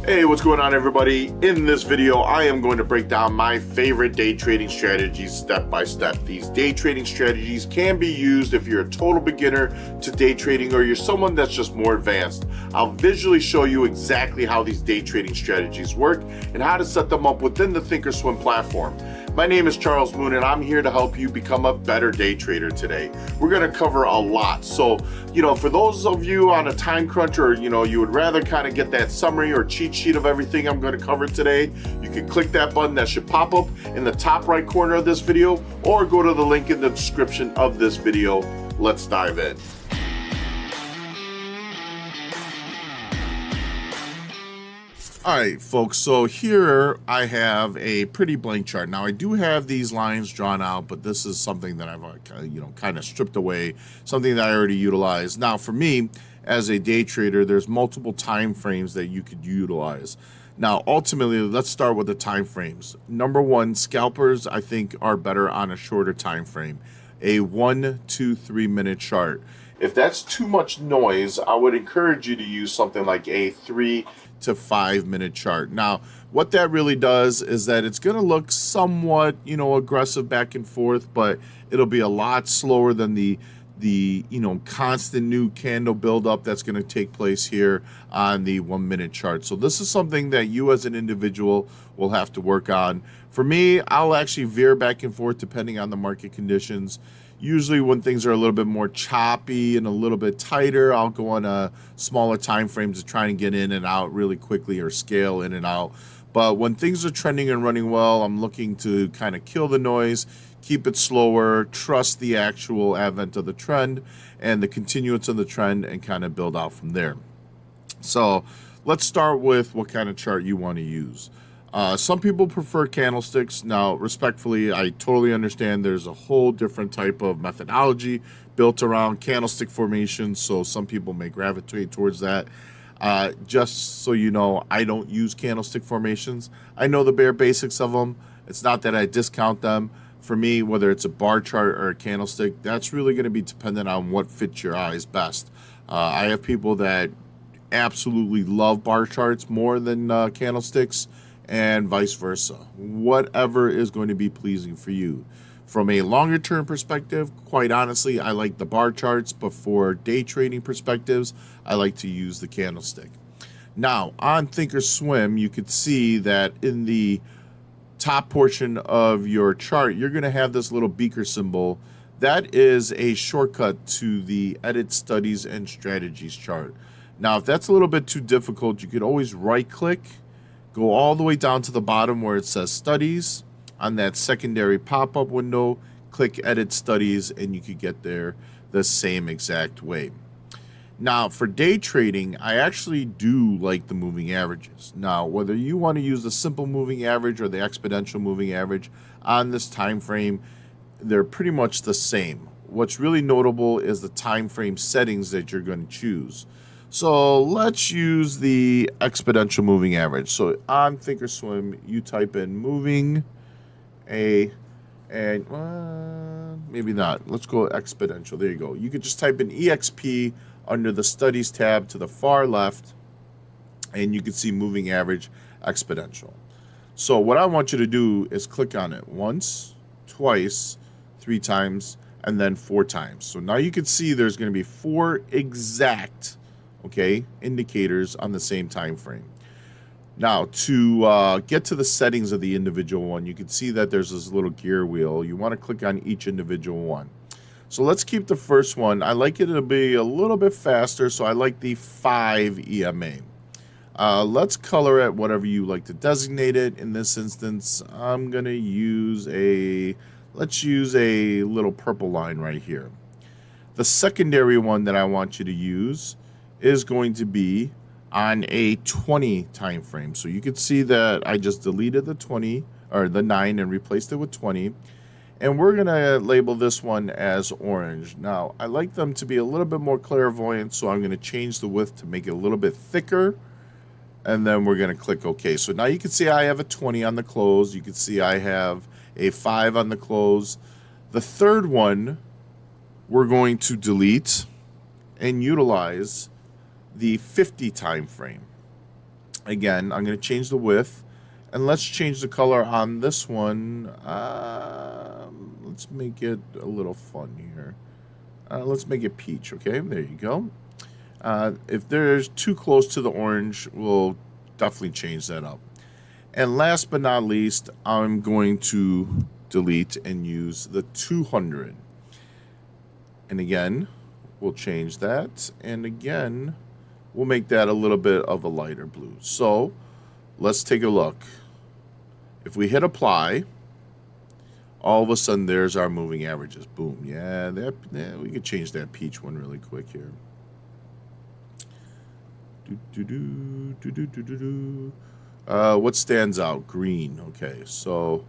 Hey, what's going on, everybody? In this video, I am going to break down my favorite day trading strategies step by step. These day trading strategies can be used if you're a total beginner to day trading or you're someone that's just more advanced. I'll visually show you exactly how these day trading strategies work and how to set them up within the Thinkorswim platform. My name is Charles Moon and I'm here to help you become a better day trader today. We're going to cover a lot. So, for those of you on a time crunch or, you would rather kind of get that summary or cheat sheet of everything I'm going to cover today, you can click that button that should pop up in the top right corner of this video or go to the link in the description of this video. Let's dive in. All right, folks, so here I have a pretty blank chart. Now, I do have these lines drawn out, but this is something that I've kind of stripped away, something that I already utilize. Now, for me, as a day trader, there's multiple time frames that you could utilize. Now, ultimately, let's start with the time frames. Number one, scalpers, I think, are better on a shorter time frame, a 1, 2, 3 minute chart. If that's too much noise, I would encourage you to use something like a 3 to 5 minute chart. Now, what that really does is that it's going to look somewhat, aggressive back and forth, but it'll be a lot slower than the constant new candle buildup that's going to take place here on the 1 minute chart. So this is something that you as an individual will have to work on. For me, I'll actually veer back and forth depending on the market conditions. Usually when things are a little bit more choppy and a little bit tighter, I'll go on a smaller time frames to try and get in and out really quickly or scale in and out. But when things are trending and running well, I'm looking to kind of kill the noise, keep it slower, trust the actual advent of the trend and the continuance of the trend and kind of build out from there. So let's start with what kind of chart you want to use. Some people prefer candlesticks. Now, respectfully, I totally understand there's a whole different type of methodology built around candlestick formation, so some people may gravitate towards that. Just so you know, I don't use candlestick formations. I know the bare basics of them. It's not that I discount them. For me, whether it's a bar chart or a candlestick, that's really going to be dependent on what fits your eyes best. I have people that absolutely love bar charts more than candlesticks, and vice versa. Whatever is going to be pleasing for you. From a longer term perspective, quite honestly, I like the bar charts, but for day trading perspectives, I like to use the candlestick. Now, on Thinkorswim, you could see that in the top portion of your chart, you're going to have this little beaker symbol. That is a shortcut to the Edit Studies and Strategies chart. Now, if that's a little bit too difficult, you could always right-click, go all the way down to the bottom where it says Studies. On that secondary pop-up window, click Edit Studies, and you could get there the same exact way. Now, for day trading, I actually do like the moving averages. Now, whether you want to use the simple moving average or the exponential moving average on this time frame, they're pretty much the same. What's really notable is the time frame settings that you're going to choose. So let's use the exponential moving average. So on Thinkorswim, you type in moving and maybe not. Let's go exponential. There you go. You could just type in EXP under the studies tab to the far left, and you can see moving average exponential. So what I want you to do is click on it once, twice, 3 times, and then 4 times. So now you can see there's going to be 4 exact indicators on the same time frame. Now, to get to the settings of the individual one, you can see that there's this little gear wheel. You want to click on each individual one. So let's keep the first one. I like it to be a little bit faster, so I like the 5 EMA. Let's color it whatever you like to designate it. In this instance, I'm going to use let's use a little purple line right here. The secondary one that I want you to use is going to be on a 20 time frame. So you can see that I just deleted the 20 or the 9 and replaced it with 20. And we're going to label this one as orange. Now, I like them to be a little bit more clairvoyant, so I'm going to change the width to make it a little bit thicker. And then we're going to click OK. So now you can see I have a 20 on the close. You can see I have a 5 on the close. The third one we're going to delete and utilize the 50 time frame. Again, I'm going to change the width. And let's change the color on this one. Let's make it a little fun here. Let's make it peach, okay? There you go. If there's too close to the orange, we'll definitely change that up. And last but not least, I'm going to delete and use the 200. And again, we'll change that. And again, we'll make that a little bit of a lighter blue. So let's take a look. If we hit apply, all of a sudden there's our moving averages. Boom. Yeah, we could change that peach one really quick here. What stands out? Green. Okay, so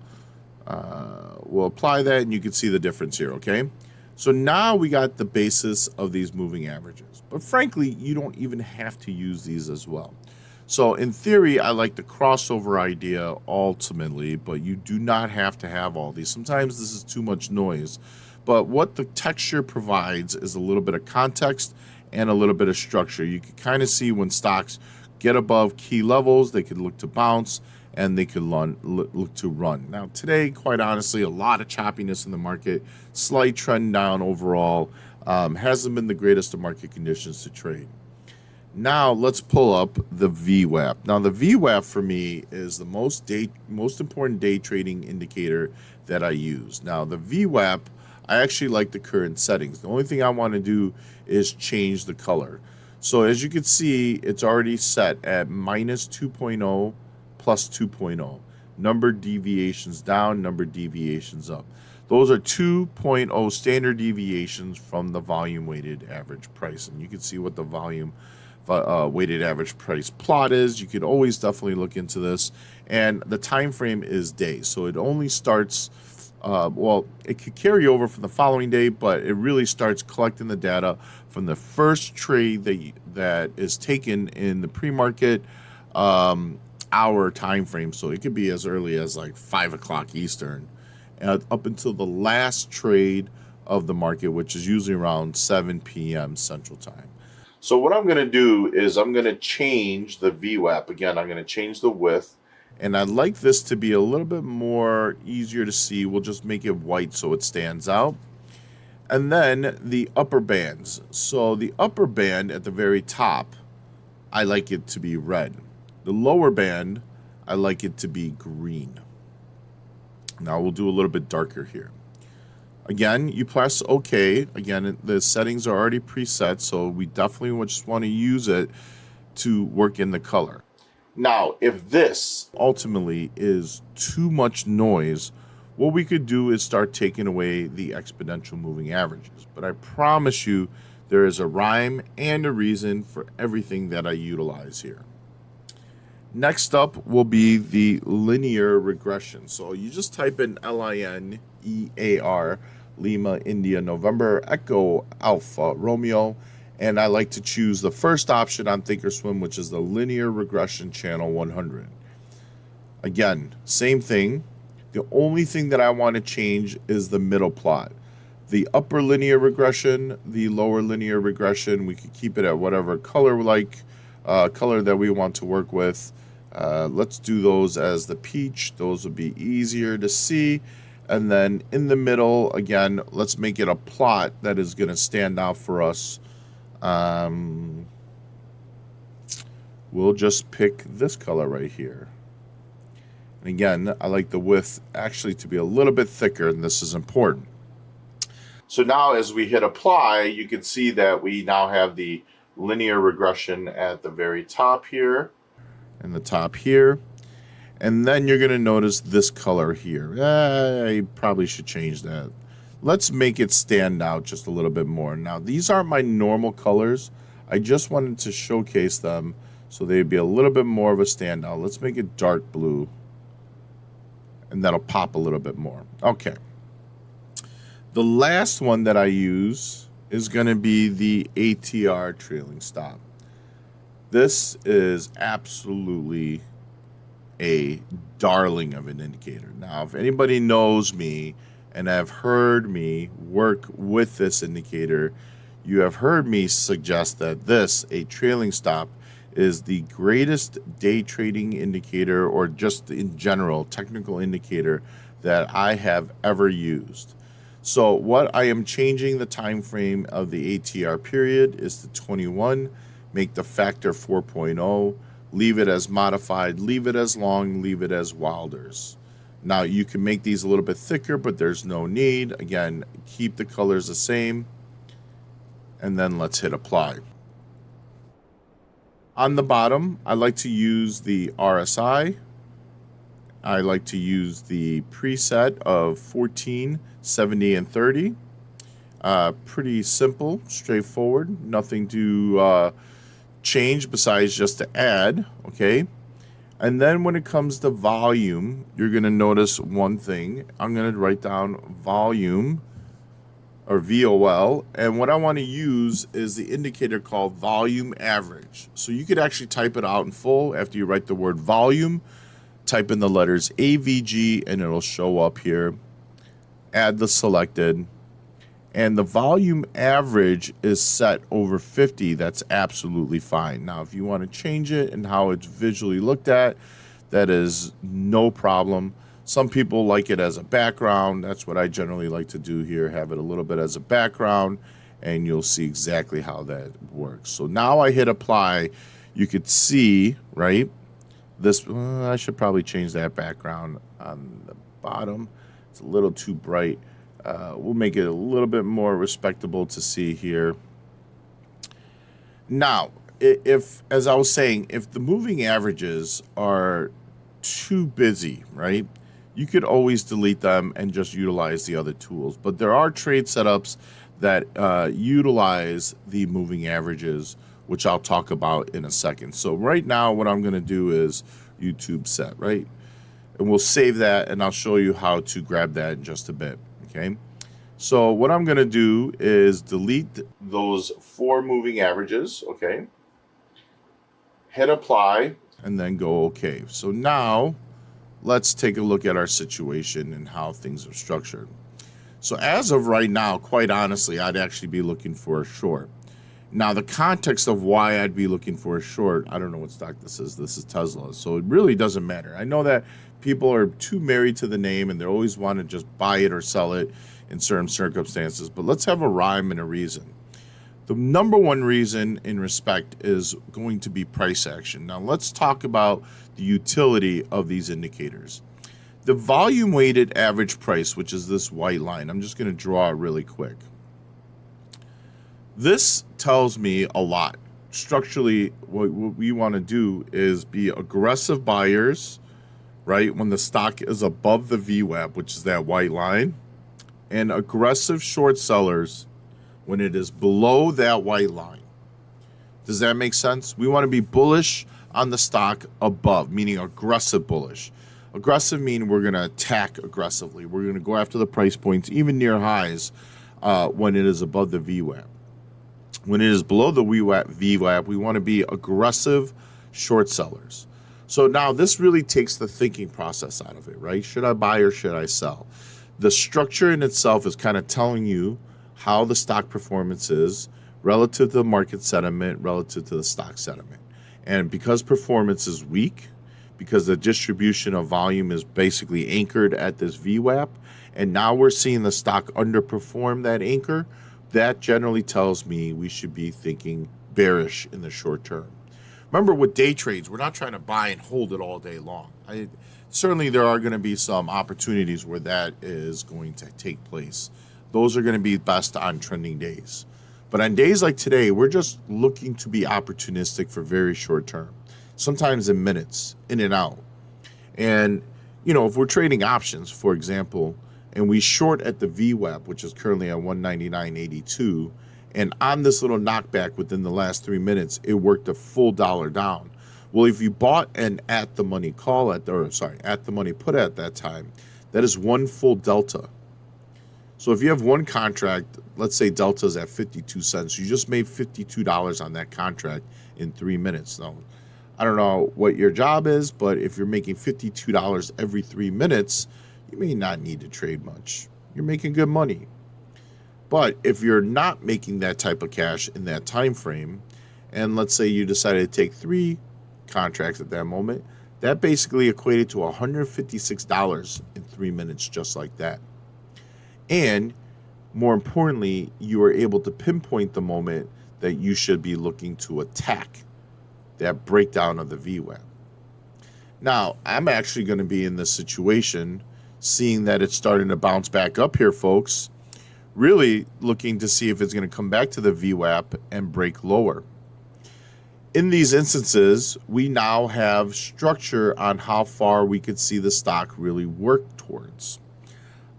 we'll apply that and you can see the difference here, okay? So now we got the basis of these moving averages. But frankly, you don't even have to use these as well. So in theory, I like the crossover idea ultimately, but you do not have to have all these. Sometimes this is too much noise. But what the texture provides is a little bit of context and a little bit of structure. You can kind of see when stocks get above key levels, they could look to bounce and they could look to run. Now today, quite honestly, a lot of choppiness in the market, slight trend down overall, hasn't been the greatest of market conditions to trade. Now let's pull up the VWAP. Now the VWAP for me is the most important day trading indicator that I use. Now the VWAP, I actually like the current settings. The only thing I want to do is change the color. So as you can see, it's already set at minus 2.0 plus 2.0. Number deviations down, number deviations up. Those are 2.0 standard deviations from the volume weighted average price. And you can see what the volume weighted average price plot is. You could always definitely look into this. And the time frame is days. So it only starts, well, it could carry over from the following day, but it really starts collecting the data from the first trade that is taken in the pre-market hour time frame. So it could be as early as like 5 o'clock Eastern up until the last trade of the market, which is usually around 7 p.m. Central Time. So what I'm going to do is I'm going to change the VWAP. Again, I'm going to change the width. And I'd like this to be a little bit more easier to see. We'll just make it white so it stands out. And then the upper bands. So the upper band at the very top, I like it to be red. The lower band, I like it to be green. Now we'll do a little bit darker here. Again, you press OK. Again, the settings are already preset, so we definitely just want to use it to work in the color. Now, if this ultimately is too much noise, what we could do is start taking away the exponential moving averages. But I promise you, there is a rhyme and a reason for everything that I utilize here. Next up will be the linear regression. So you just type in LINEAR, Lima, India, November, Echo, Alpha, Romeo, and I like to choose the first option on Thinkorswim, which is the linear regression channel 100. Again, same thing. The only thing that I want to change is the middle plot. The upper linear regression, the lower linear regression, we could keep it at whatever color that we want to work with. Let's do those as the peach. Those would be easier to see. And then in the middle, again, let's make it a plot that is going to stand out for us. We'll just pick this color right here. And again, I like the width actually to be a little bit thicker, and this is important. So now as we hit apply, you can see that we now have the linear regression at the very top here. And the top here, and then you're going to notice this color here. I probably should change that. Let's make it stand out just a little bit more. Now these aren't my normal colors. I just wanted to showcase them so they'd be a little bit more of a standout. Let's make it dark blue, and that'll pop a little bit more. Okay. The last one that I use is going to be the ATR trailing stop. This is absolutely a darling of an indicator. Now, if anybody knows me and have heard me work with this indicator, you have heard me suggest that a trailing stop, is the greatest day trading indicator, or just in general technical indicator, that I have ever used. So what I am changing the time frame of the ATR period is to 21, make the factor 4.0, leave it as modified, leave it as long, leave it as Wilders. Now you can make these a little bit thicker, but there's no need. Again, keep the colors the same, and then let's hit apply. On the bottom, I like to use the RSI. I like to use the preset of 14, 70, and 30. Pretty simple, straightforward, nothing to change besides just to add, okay? And then when it comes to volume, you're going to notice one thing. I'm going to write down volume, or VOL, and what I want to use is the indicator called volume average. So you could actually type it out in full after you write the word volume, type in the letters AVG, and it'll show up here. Add the selected, and the volume average is set over 50. That's absolutely fine. Now, if you want to change it and how it's visually looked at, that is no problem. Some people like it as a background. That's what I generally like to do here, have it a little bit as a background, and you'll see exactly how that works. So now I hit apply. You could see, right, this, I should probably change that background on the bottom. It's a little too bright. We'll make it a little bit more respectable to see here. Now, if, as I was saying, if the moving averages are too busy, right, you could always delete them and just utilize the other tools. But there are trade setups that utilize the moving averages, which I'll talk about in a second. So right now, what I'm going to do is YouTube set, right? And we'll save that, and I'll show you how to grab that in just a bit, okay? So what I'm going to do is delete those 4 moving averages, okay? Hit apply, and then go okay. So now let's take a look at our situation and how things are structured. So as of right now, quite honestly, I'd actually be looking for a short. Now, the context of why I'd be looking for a short, I don't know what stock this is. This is Tesla. So it really doesn't matter. I know that people are too married to the name and they always want to just buy it or sell it in certain circumstances. But let's have a rhyme and a reason. The number one reason in respect is going to be price action. Now, let's talk about the utility of these indicators. The volume weighted average price, which is this white line, I'm just going to draw it really quick. This tells me a lot. Structurally, what we want to do is be aggressive buyers, right, when the stock is above the VWAP, which is that white line, and aggressive short sellers when it is below that white line. Does that make sense? We want to be bullish on the stock above, meaning aggressive bullish. Aggressive meaning we're going to attack aggressively. We're going to go after the price points, even near highs, when it is above the VWAP. When it is below the VWAP, we want to be aggressive short sellers. So now this really takes the thinking process out of it, right? Should I buy or should I sell? The structure in itself is kind of telling you how the stock performance is relative to the market sentiment, relative to the stock sentiment. And because performance is weak, because the distribution of volume is basically anchored at this VWAP, and now we're seeing the stock underperform that anchor, that generally tells me we should be thinking bearish in the short term. Remember, with day trades, we're not trying to buy and hold it all day long. Certainly there are going to be some opportunities where that is going to take place. Those are going to be best on trending days. But on days like today, we're just looking to be opportunistic for very short term, sometimes in minutes, in and out. And, you know, if we're trading options, for example, and we short at the VWAP, which is currently at 199.82, and on this little knockback within the last 3 minutes, it worked a full dollar down. Well, if you bought an at the money call at the money put at that time, that is one full delta. So if you have one contract, let's say delta's at 52 cents, you just made $52 on that contract in 3 minutes. Now, I don't know what your job is, but if you're making $52 every 3 minutes, you may not need to trade much. You're making good money. But if you're not making that type of cash in that time frame, and let's say you decided to take 3 contracts at that moment, that basically equated to $156 in 3 minutes, just like that. And more importantly, you were able to pinpoint the moment that you should be looking to attack that breakdown of the VWAP. Now, I'm actually going to be in this situation, seeing that it's starting to bounce back up here, folks, really looking to see if it's going to come back to the VWAP and break lower. In these instances, we now have structure on how far we could see the stock really work towards.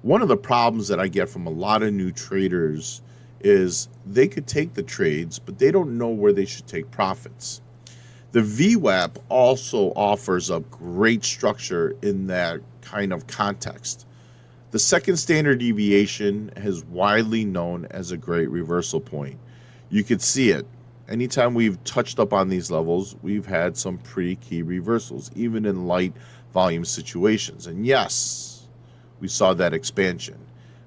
One of the problems that I get from a lot of new traders is they could take the trades, but they don't know where they should take profits. The VWAP also offers up great structure in that kind of context. The second standard deviation is widely known as a great reversal point. You could see it. Anytime we've touched up on these levels, we've had some pretty key reversals, even in light volume situations. And yes, we saw that expansion.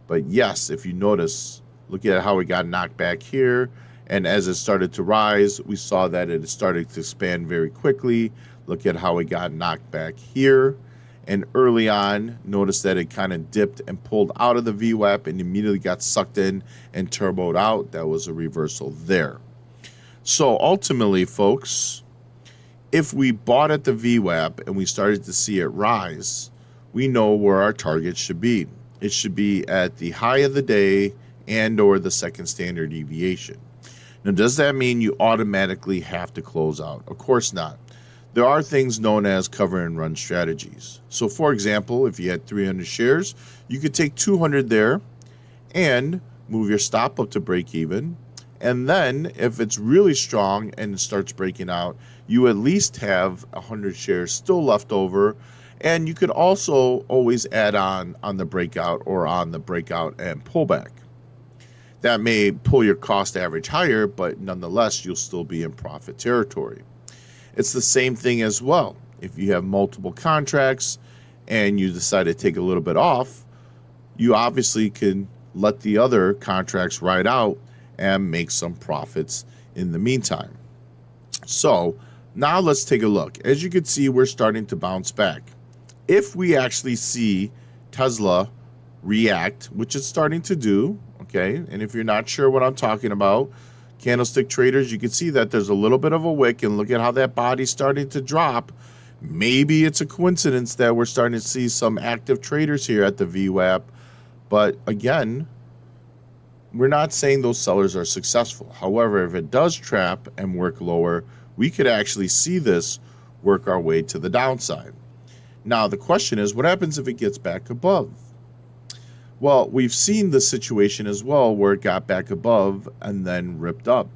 But yes, if you notice, look at how it got knocked back here. And as it started to rise, we saw that it started to expand very quickly. Look at how it got knocked back here. And early on, notice that it kind of dipped and pulled out of the VWAP and immediately got sucked in and turboed out. That was a reversal there. So ultimately, folks, if we bought at the VWAP and we started to see it rise, we know where our target should be. It should be at the high of the day and or the second standard deviation. Now, does that mean you automatically have to close out? Of course not. There are things known as cover and run strategies. So for example, if you had 300 shares, you could take 200 there and move your stop up to break even. And then if it's really strong and it starts breaking out, you at least have 100 shares still left over. And you could also always add on the breakout or on the breakout and pullback. That may pull your cost average higher, but nonetheless, you'll still be in profit territory. It's the same thing as well. If you have multiple contracts and you decide to take a little bit off, you obviously can let the other contracts ride out and make some profits in the meantime. So now let's take a look. As you can see, we're starting to bounce back. If we actually see Tesla react, which it's starting to do, okay, and if you're not sure what I'm talking about, candlestick traders, you can see that there's a little bit of a wick, and look at how that body's starting to drop. Maybe it's a coincidence that we're starting to see some active traders here at the VWAP, but again, we're not saying those sellers are successful. However, if it does trap and work lower, we could actually see this work our way to the downside. Now, the question is, what happens if it gets back above? Well, we've seen the situation as well where it got back above and then ripped up.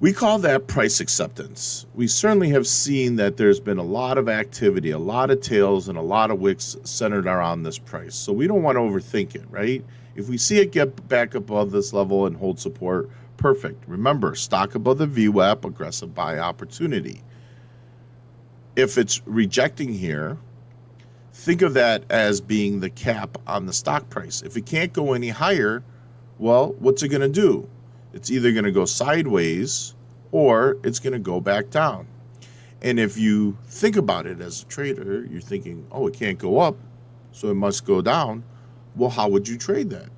We call that price acceptance. We certainly have seen that there's been a lot of activity, a lot of tails, and a lot of wicks centered around this price. So we don't want to overthink it, right? If we see it get back above this level and hold support, perfect. Remember, stock above the VWAP, aggressive buy opportunity. If it's rejecting here, think of that as being the cap on the stock price. If it can't go any higher, well, what's it going to do? It's either going to go sideways or it's going to go back down. And if you think about it as a trader, you're thinking, oh, it can't go up, so it must go down. Well, how would you trade that?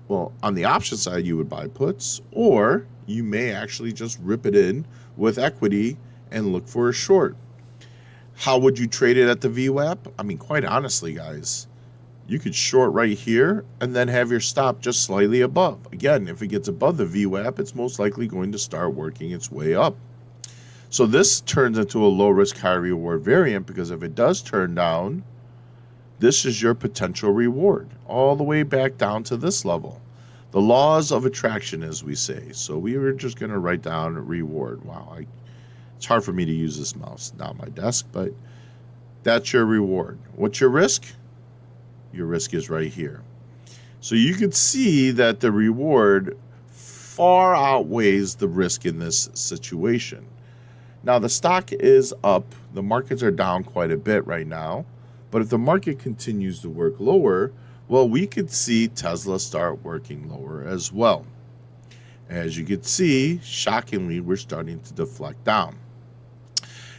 Well, on the option side, you would buy puts, or you may actually just rip it in with equity and look for a short. How would you trade it at the VWAP? I mean, quite honestly, guys, you could short right here and then have your stop just slightly above. Again, if it gets above the VWAP, it's most likely going to start working its way up. So this turns into a low risk, high reward variant, because if it does turn down, this is your potential reward all the way back down to this level. The laws of attraction, as we say. So we were just going to write down reward. Wow, it's hard for me to use this mouse down on my desk, but that's your reward. What's your risk? Your risk is right here. So you can see that the reward far outweighs the risk in this situation. Now the stock is up. The markets are down quite a bit right now. But if the market continues to work lower, well, we could see Tesla start working lower as well. As you can see, shockingly, we're starting to deflect down.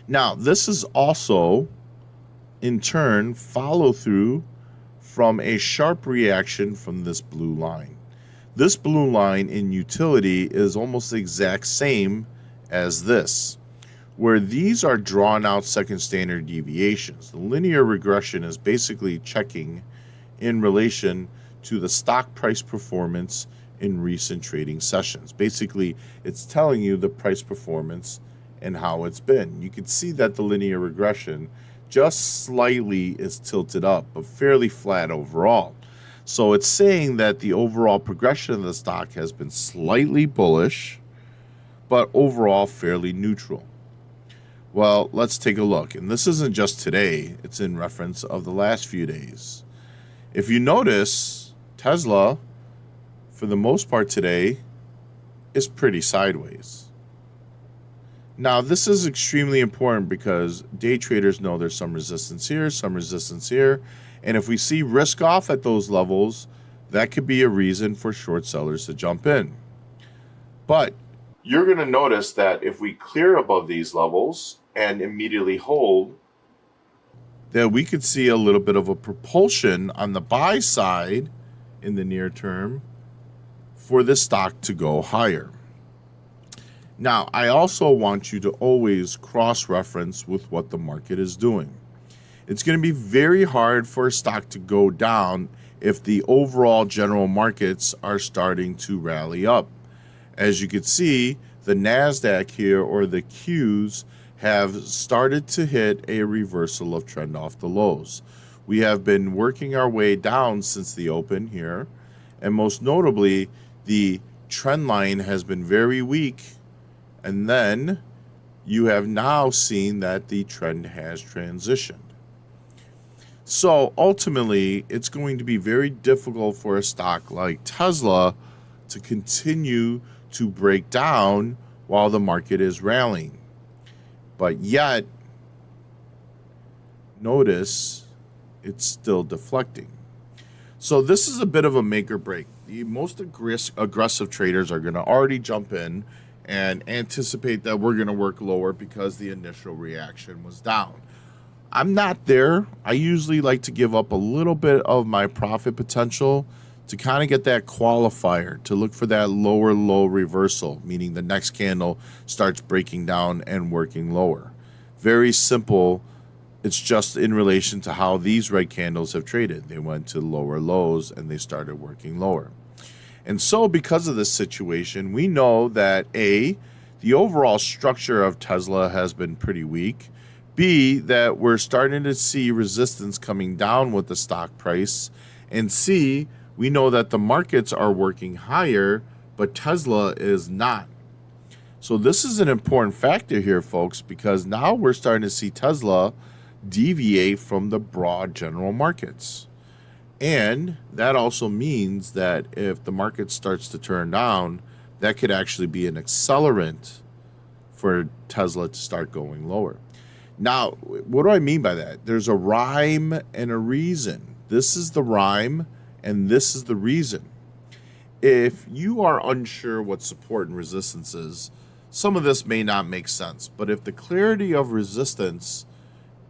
Now, this is also, in turn, follow through from a sharp reaction from this blue line. This blue line in utility is almost the exact same as this, where these are drawn out second standard deviations. The linear regression is basically checking in relation to the stock price performance in recent trading sessions. Basically, it's telling you the price performance and how it's been. You can see that the linear regression just slightly is tilted up, but fairly flat overall. So it's saying that the overall progression of the stock has been slightly bullish, but overall fairly neutral. Well, let's take a look. And this isn't just today, it's in reference of the last few days. If you notice, Tesla, for the most part today, is pretty sideways. Now, this is extremely important because day traders know there's some resistance here, some resistance here. And if we see risk off at those levels, that could be a reason for short sellers to jump in. But you're going to notice that if we clear above these levels and immediately hold, that we could see a little bit of a propulsion on the buy side in the near term for this stock to go higher. Now, I also want you to always cross-reference with what the market is doing. It's going to be very hard for a stock to go down if the overall general markets are starting to rally up. As you can see, the NASDAQ here, or the Qs, have started to hit a reversal of trend off the lows. We have been working our way down since the open here, and most notably, the trend line has been very weak. And then you have now seen that the trend has transitioned. So ultimately, it's going to be very difficult for a stock like Tesla to continue to break down while the market is rallying. But yet, notice it's still deflecting. So this is a bit of a make or break. The most aggressive traders are going to already jump in and anticipate that we're going to work lower because the initial reaction was down. I'm not there. I usually like to give up a little bit of my profit potential to kind of get that qualifier, to look for that lower low reversal, meaning the next candle starts breaking down and working lower. Very simple. It's just in relation to how these red candles have traded. They went to lower lows and they started working lower. And so because of this situation, we know that A, the overall structure of Tesla has been pretty weak. B, that we're starting to see resistance coming down with the stock price. And C, we know that the markets are working higher, but Tesla is not. So this is an important factor here, folks, because now we're starting to see Tesla deviate from the broad general markets. And that also means that if the market starts to turn down, that could actually be an accelerant for Tesla to start going lower. Now, what do I mean by that? There's a rhyme and a reason. This is the rhyme and this is the reason. If you are unsure what support and resistance is, some of this may not make sense. But if the clarity of resistance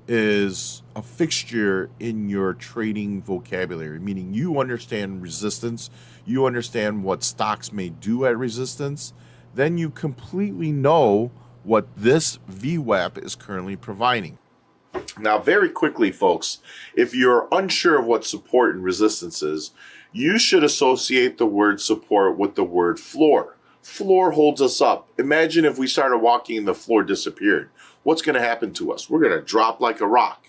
is a fixture in your trading vocabulary, meaning you understand resistance, you understand what stocks may do at resistance, then you completely know what this VWAP is currently providing. Now, very quickly, folks, if you're unsure of what support and resistance is, you should associate the word support with the word floor. Floor holds us up. Imagine if we started walking and the floor disappeared. What's going to happen to us? We're going to drop like a rock.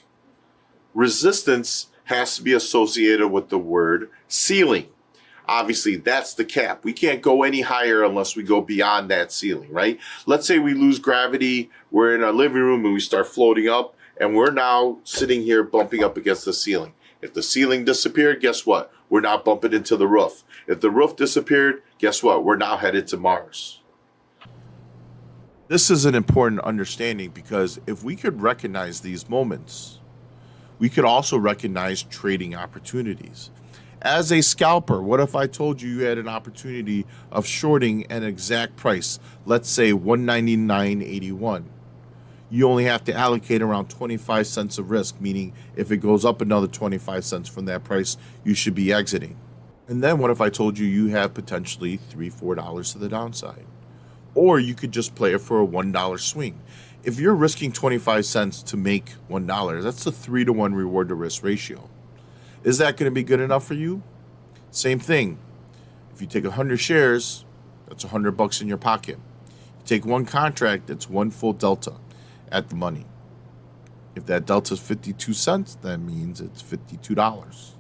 Resistance has to be associated with the word ceiling. Obviously, that's the cap. We can't go any higher unless we go beyond that ceiling, right? Let's say we lose gravity, we're in our living room and we start floating up, and we're now sitting here bumping up against the ceiling. If the ceiling disappeared, guess what? We're now bumping into the roof. If the roof disappeared, guess what? We're now headed to Mars. This is an important understanding because if we could recognize these moments, we could also recognize trading opportunities. As a scalper, what if I told you you had an opportunity of shorting an exact price, let's say 199.81? You only have to allocate around 25 cents of risk, meaning if it goes up another 25 cents from that price, you should be exiting. And then what if I told you you have potentially $3-4 to the downside? Or you could just play it for a $1 swing. If you're risking 25 cents to make $1, that's a 3-to-1 reward to risk ratio. Is that going to be good enough for you? Same thing. If you take 100 shares, that's $100 in your pocket. You take one contract, that's one full delta at the money. If that delta is 52 cents, that means it's $52.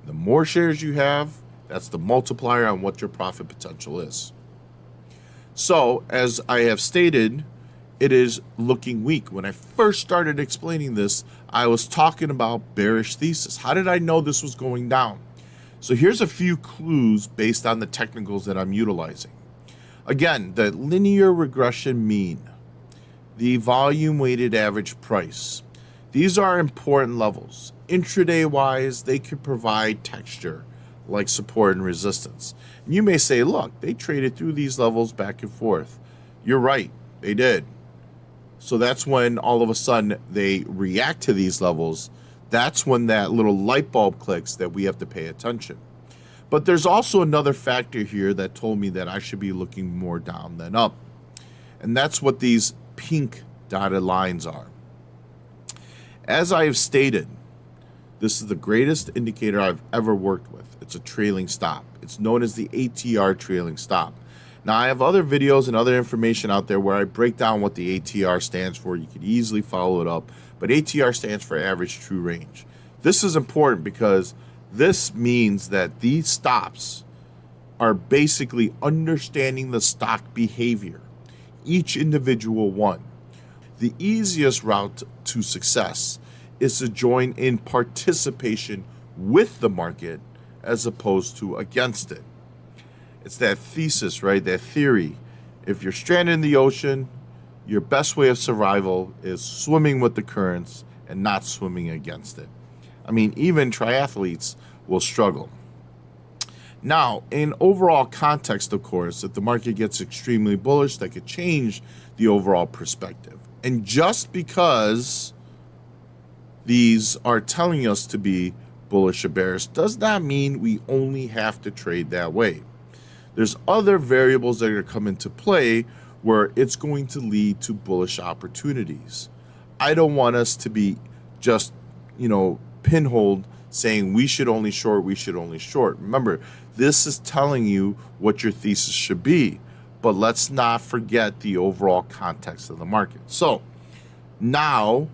The more shares you have, that's the multiplier on what your profit potential is. So, as I have stated, it is looking weak. When I first started explaining this, I was talking about bearish thesis. How did I know this was going down? So here's a few clues based on the technicals that I'm utilizing. Again, the linear regression mean, the volume weighted average price. These are important levels. Intraday wise, they could provide texture like support and resistance. And you may say, look, they traded through these levels back and forth. You're right, they did. So that's when all of a sudden they react to these levels. That's when that little light bulb clicks that we have to pay attention. But there's also another factor here that told me that I should be looking more down than up. And that's what these pink dotted lines are. As I have stated, this is the greatest indicator I've ever worked with. It's a trailing stop. It's known as the ATR trailing stop. Now, I have other videos and other information out there where I break down what the ATR stands for. You can easily follow it up. But ATR stands for average true range. This is important because this means that these stops are basically understanding the stock behavior, each individual one. The easiest route to success is to join in participation with the market as opposed to against it. It's that thesis, right? That theory. If you're stranded in the ocean, your best way of survival is swimming with the currents and not swimming against it. I mean, even triathletes will struggle. Now, in overall context, of course, if the market gets extremely bullish, that could change the overall perspective. And just because these are telling us to be bullish or bearish does not mean we only have to trade that way. There's other variables that are going to come into play where it's going to lead to bullish opportunities. I don't want us to be just, pinholed saying we should only short, we should only short. Remember, this is telling you what your thesis should be, but let's not forget the overall context of the market. So now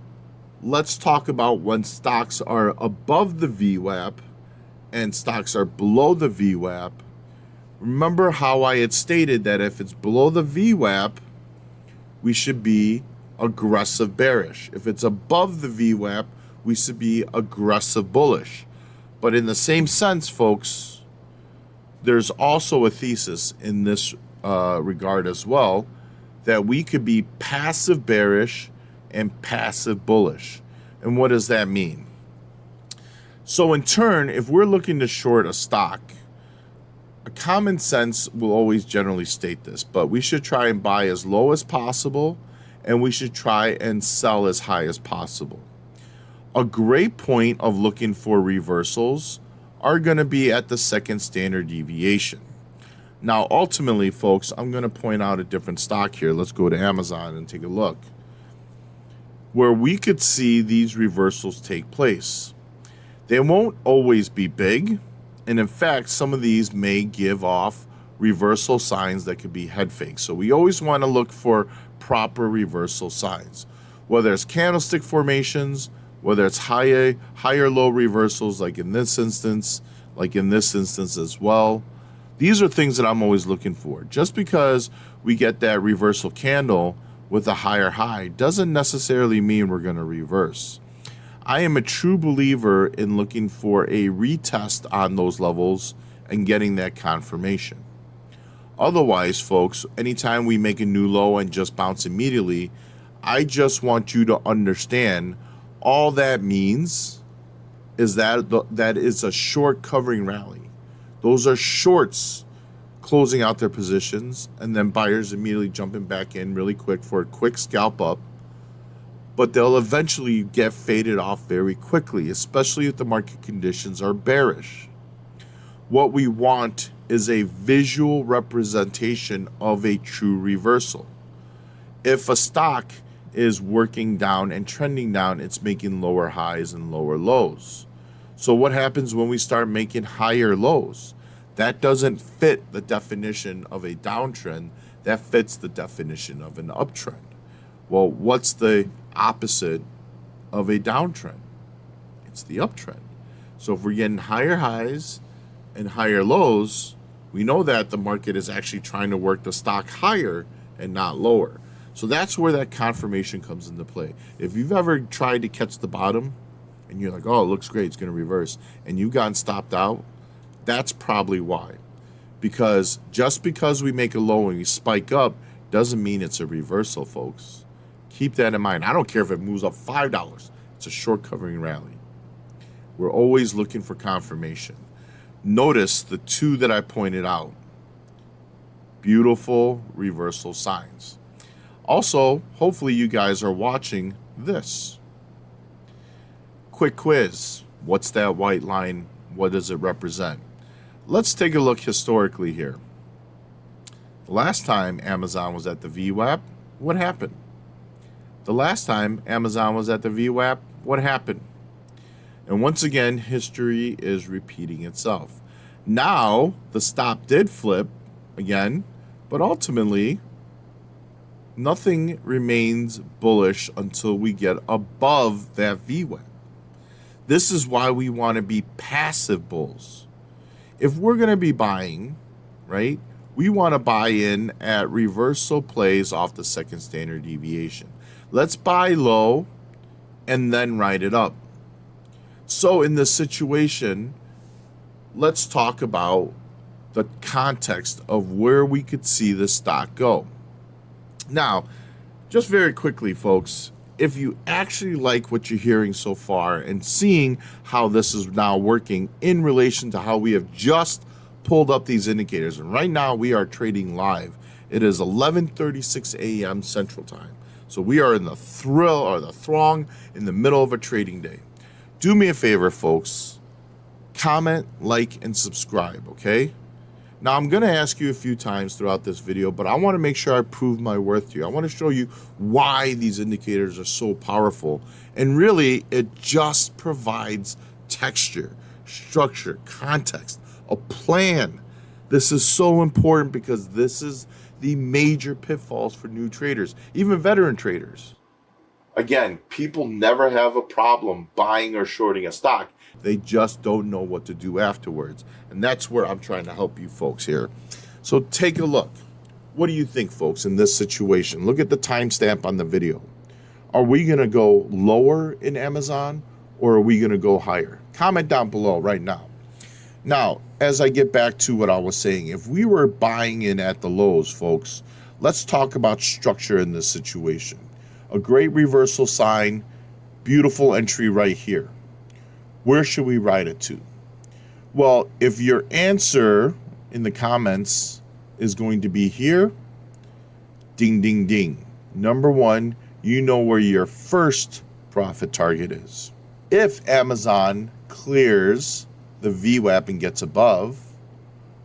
let's talk about when stocks are above the VWAP and stocks are below the VWAP. Remember how I had stated that if it's below the VWAP, we should be aggressive bearish. If it's above the VWAP, we should be aggressive bullish. But in the same sense, folks, there's also a thesis in this regard as well, that we could be passive bearish and passive bullish. And what does that mean? So in turn, if we're looking to short a stock, a common sense will always generally state this, but we should try and buy as low as possible and we should try and sell as high as possible. A great point of looking for reversals are going to be at the second standard deviation. Now, ultimately, folks, I'm going to point out a different stock here. Let's go to Amazon and take a look, where we could see these reversals take place. They won't always be big. And in fact, some of these may give off reversal signs that could be head fakes. So we always want to look for proper reversal signs, whether it's candlestick formations, whether it's higher low reversals like in this instance as well. These are things that I'm always looking for. Just because we get that reversal candle with a higher high doesn't necessarily mean we're going to reverse. I am a true believer in looking for a retest on those levels and getting that confirmation. Otherwise, folks, anytime we make a new low and just bounce immediately, I just want you to understand all that means is that is a short covering rally. Those are shorts closing out their positions, and then buyers immediately jumping back in really quick for a quick scalp up. But they'll eventually get faded off very quickly, especially if the market conditions are bearish. What we want is a visual representation of a true reversal. If a stock is working down and trending down, it's making lower highs and lower lows. So what happens when we start making higher lows? That doesn't fit the definition of a downtrend. That fits the definition of an uptrend. Well, what's the opposite of a downtrend? It's the uptrend. So if we're getting higher highs and higher lows, we know that the market is actually trying to work the stock higher and not lower. So that's where that confirmation comes into play. If you've ever tried to catch the bottom and you're like, oh, it looks great, it's going to reverse, and you've gotten stopped out, that's probably why. Because just because we make a low and we spike up doesn't mean it's a reversal, folks. Keep that in mind. I don't care if it moves up $5. It's a short covering rally. We're always looking for confirmation. Notice the two that I pointed out. Beautiful reversal signs. Also, hopefully you guys are watching this. Quick quiz. What's that white line? What does it represent? Let's take a look historically here. The last time Amazon was at the VWAP, what happened? The last time Amazon was at the VWAP, what happened? And once again, history is repeating itself. Now, the stop did flip again, but ultimately, nothing remains bullish until we get above that VWAP. This is why we want to be passive bulls. If we're going to be buying, right, we want to buy in at reversal plays off the second standard deviation. Let's buy low and then ride it up. So in this situation, let's talk about the context of where we could see the stock go. Now, just very quickly, folks, if you actually like what you're hearing so far and seeing how this is now working in relation to how we have just pulled up these indicators, and right now we are trading live. It is 11:36 a.m. Central Time. So we are in the thrill or the throng in the middle of a trading day. Do me a favor, folks. Comment, like, and subscribe, okay? Now, I'm going to ask you a few times throughout this video, but I want to make sure I prove my worth to you. I want to show you why these indicators are so powerful. And really, it just provides texture, structure, context, a plan. This is so important because this is the major pitfalls for new traders, even veteran traders. Again, people never have a problem buying or shorting a stock. They just don't know what to do afterwards. And that's where I'm trying to help you folks here. So take a look. What do you think, folks, in this situation? Look at the timestamp on the video. Are we going to go lower in Amazon or are we going to go higher? Comment down below right now. Now, as I get back to what I was saying, if we were buying in at the lows, folks, let's talk about structure in this situation. A great reversal sign, beautiful entry right here. Where should we ride it to? Well, if your answer in the comments is going to be here, ding, ding, ding. Number one, you know where your first profit target is. If Amazon clears the VWAP and gets above,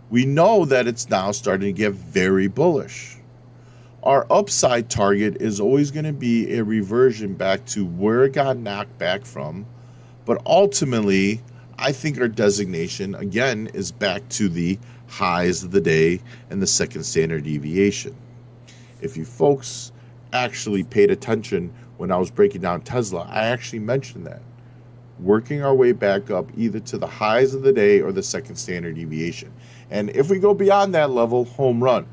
we know that it's now starting to get very bullish. Our upside target is always going to be a reversion back to where it got knocked back from. But ultimately, I think our designation, again, is back to the highs of the day and the second standard deviation. If you folks actually paid attention when I was breaking down Tesla, I actually mentioned that. Working our way back up either to the highs of the day or the second standard deviation. And if we go beyond that level, home run.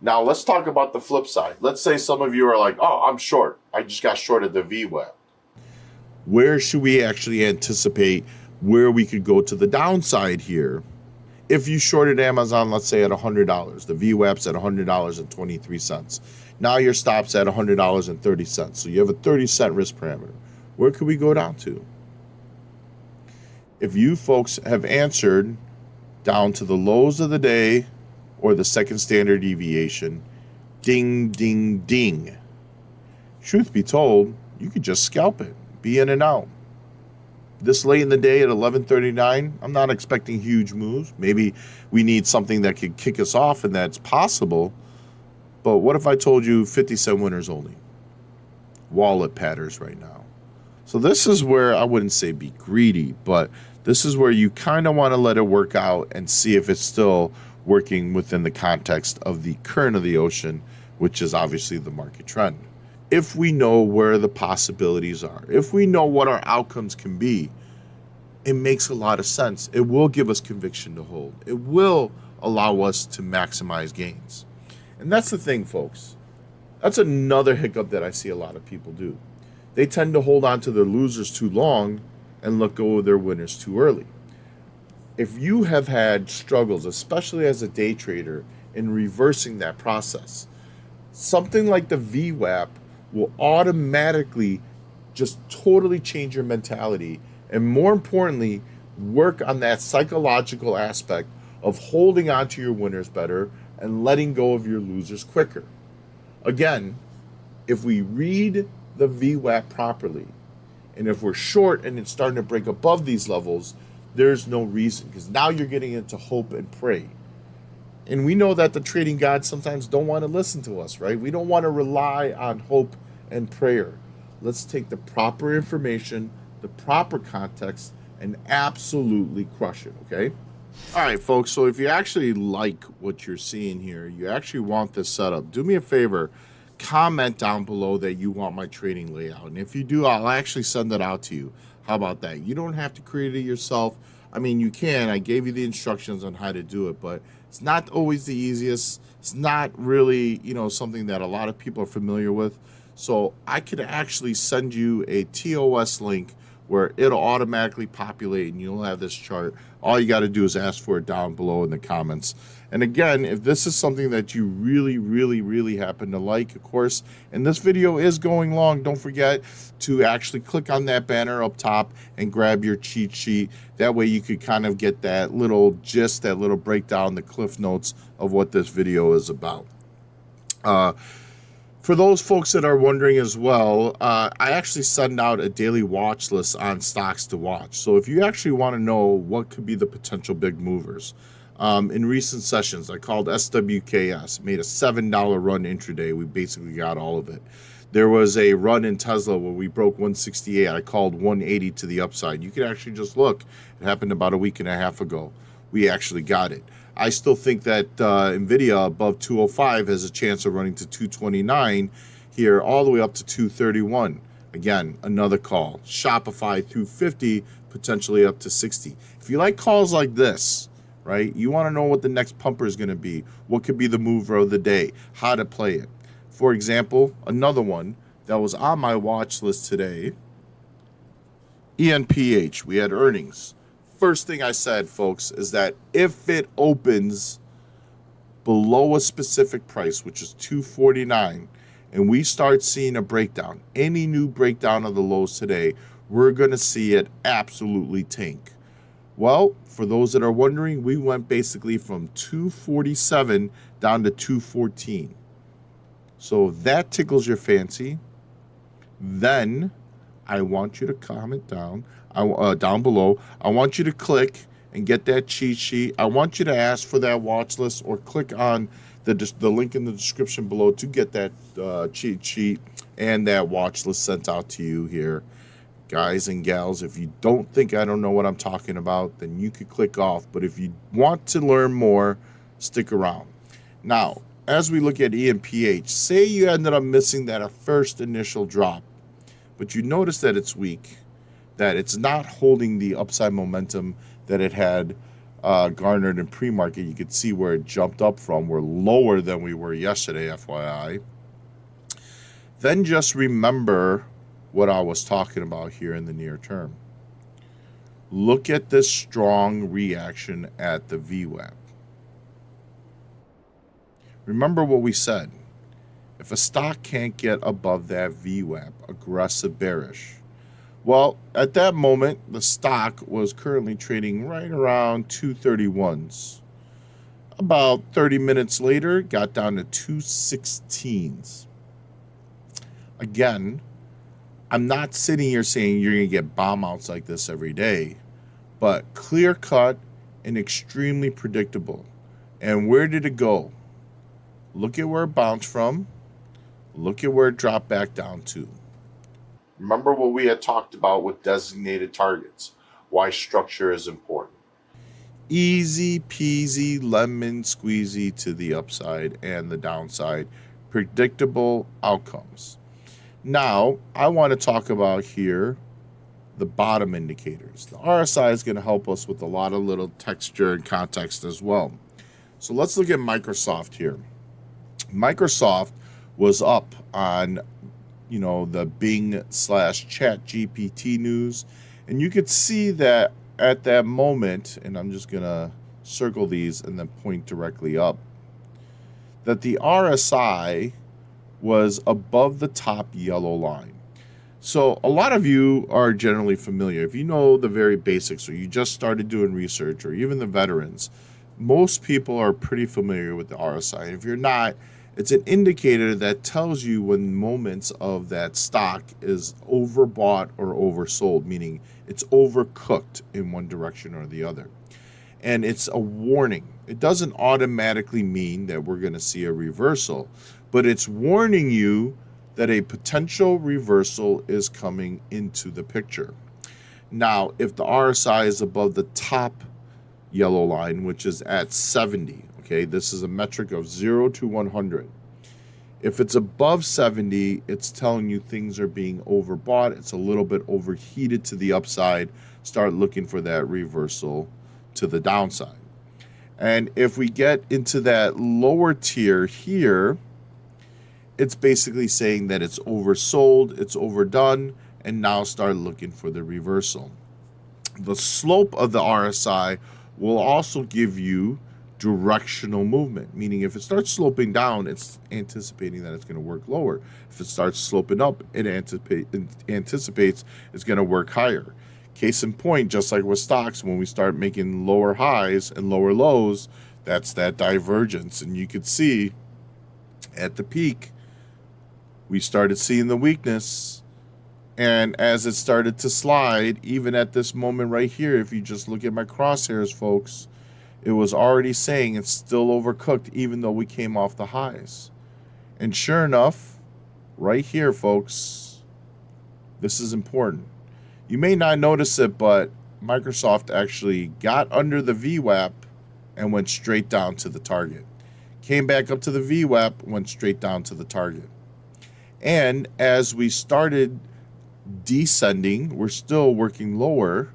Now, let's talk about the flip side. Let's say some of you are like, oh, I'm short. I just got shorted the VWAP. Where should we actually anticipate where we could go to the downside here? If you shorted Amazon, let's say at $100, the VWAP's at $100.23. Now your stop's at $100.30. So you have a 30-cent risk parameter. Where could we go down to? If you folks have answered down to the lows of the day or the second standard deviation, ding, ding, ding. Truth be told, you could just scalp it, be in and out. This late in the day at 11:39, I'm not expecting huge moves. Maybe we need something that could kick us off, and that's possible. But what if I told you 50-cent winners only? Wallet patterns right now. So this is where I wouldn't say be greedy, but this is where you kind of want to let it work out and see if it's still working within the context of the current of the ocean, which is obviously the market trend. If we know where the possibilities are, if we know what our outcomes can be, it makes a lot of sense. It will give us conviction to hold. It will allow us to maximize gains. And that's the thing, folks. That's another hiccup that I see a lot of people do. They tend to hold on to their losers too long and let go of their winners too early. If you have had struggles, especially as a day trader, in reversing that process, something like the VWAP will automatically just totally change your mentality, and more importantly, work on that psychological aspect of holding on to your winners better and letting go of your losers quicker. Again, if we read the VWAP properly, and if we're short and it's starting to break above these levels, there's no reason, because now you're getting into hope and pray. And we know that the trading gods sometimes don't want to listen to us, right? We don't want to rely on hope and prayer. Let's take the proper information, the proper context, and absolutely crush it, okay? All right, folks, so if you actually like what you're seeing here, you actually want this setup, do me a favor, comment down below that you want my trading layout. And if you do, I'll actually send it out to you. How about that? You don't have to create it yourself. I mean, you can. I gave you the instructions on how to do it, but it's not always the easiest. It's not really, something that a lot of people are familiar with. So I could actually send you a TOS link where it'll automatically populate and you'll have this chart. All you got to do is ask for it down below in the comments. And again, if this is something that you really, really, really happen to like, of course, and this video is going long, don't forget to actually click on that banner up top and grab your cheat sheet. That way you could kind of get that little gist, that little breakdown, the cliff notes of what this video is about. For those folks that are wondering as well, I actually send out a daily watch list on stocks to watch. So if you actually want to know what could be the potential big movers, in recent sessions, I called SWKS, made a $7 run intraday. We basically got all of it. There was a run in Tesla where we broke 168. I called 180 to the upside. You can actually just look. It happened about a week and a half ago. We actually got it. I still think that NVIDIA above 205 has a chance of running to 229 here all the way up to 231. Again, another call. Shopify through 50, potentially up to 60. If you like calls like this, right, you want to know what the next pumper is going to be, what could be the mover of the day, how to play it. For example, another one that was on my watch list today, ENPH. We had earnings. First thing I said, folks, is that if it opens below a specific price, which is 249, and we start seeing a breakdown, any new breakdown of the lows today, we're going to see it absolutely tank. Well, for those that are wondering, we went basically from 247 down to 214. So if that tickles your fancy, then I want you to comment down below. I want you to click and get that cheat sheet. I want you to ask for that watch list or click on the link in the description below to get that cheat sheet and that watch list sent out to you here. Guys and gals, if you don't think I don't know what I'm talking about, then you could click off. But if you want to learn more, stick around. Now, as we look at ENPH, say you ended up missing that first initial drop, but you notice that it's weak, that it's not holding the upside momentum that it had garnered in pre-market. You could see where it jumped up from. We're lower than we were yesterday, FYI. Then just remember what I was talking about here in the near term. Look at this strong reaction at the VWAP. Remember what we said. If a stock can't get above that VWAP, aggressive bearish, Well, at that moment, the stock was currently trading right around 231s. About 30 minutes later, got down to 216s. Again, I'm not sitting here saying you're going to get bomb outs like this every day, but clear cut and extremely predictable. And where did it go? Look at where it bounced from. Look at where it dropped back down to. Remember what we had talked about with designated targets, why structure is important. Easy peasy lemon squeezy to the upside and the downside. Predictable outcomes. Now, I want to talk about here the bottom indicators. The RSI is going to help us with a lot of little texture and context as well. So let's look at Microsoft here. Microsoft was up on, the Bing/Chat GPT news, and you could see that at that moment, and I'm just going to circle these and then point directly up, that the RSI was above the top yellow line. So a lot of you are generally familiar. If you know the very basics, or you just started doing research, or even the veterans, most people are pretty familiar with the RSI. And if you're not, it's an indicator that tells you when moments of that stock is overbought or oversold, meaning it's overcooked in one direction or the other. And it's a warning. It doesn't automatically mean that we're going to see a reversal, but it's warning you that a potential reversal is coming into the picture. Now, if the RSI is above the top yellow line, which is at 70, okay, this is a metric of 0 to 100. If it's above 70, it's telling you things are being overbought. It's a little bit overheated to the upside. Start looking for that reversal to the downside. And if we get into that lower tier here, it's basically saying that it's oversold, it's overdone, and now start looking for the reversal. The slope of the RSI will also give you directional movement, meaning if it starts sloping down, it's anticipating that it's going to work lower. If it starts sloping up, it anticipates it's going to work higher. Case in point, just like with stocks, when we start making lower highs and lower lows, that's that divergence. And you could see at the peak, we started seeing the weakness. And as it started to slide, even at this moment right here, if you just look at my crosshairs, folks, it was already saying it's still overcooked, even though we came off the highs. And sure enough, right here, folks, this is important. You may not notice it, but Microsoft actually got under the VWAP and went straight down to the target. Came back up to the VWAP, went straight down to the target. And as we started descending, we're still working lower.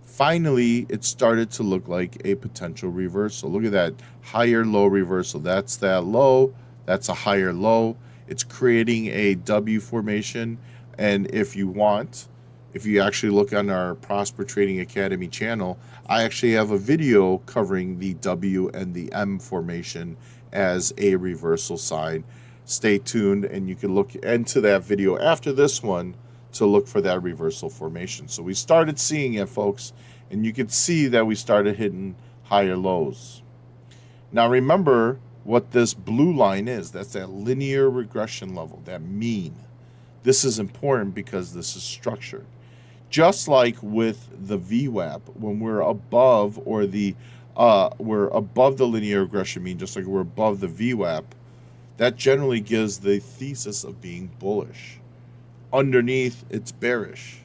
Finally, it started to look like a potential reversal. Look at that higher low reversal. That's that low. That's a higher low. It's creating a W formation. And if you want, if you actually look on our Prosper Trading Academy channel, I actually have a video covering the W and the M formation as a reversal sign. Stay tuned, and you can look into that video after this one to look for that reversal formation. So we started seeing it, folks, and you could see that we started hitting higher lows. Now remember what this blue line is. That's that linear regression level, that mean. This is important because this is structured. Just like with the VWAP, when we're above or we're above the linear regression mean, just like we're above the VWAP, that generally gives the thesis of being bullish. Underneath, it's bearish.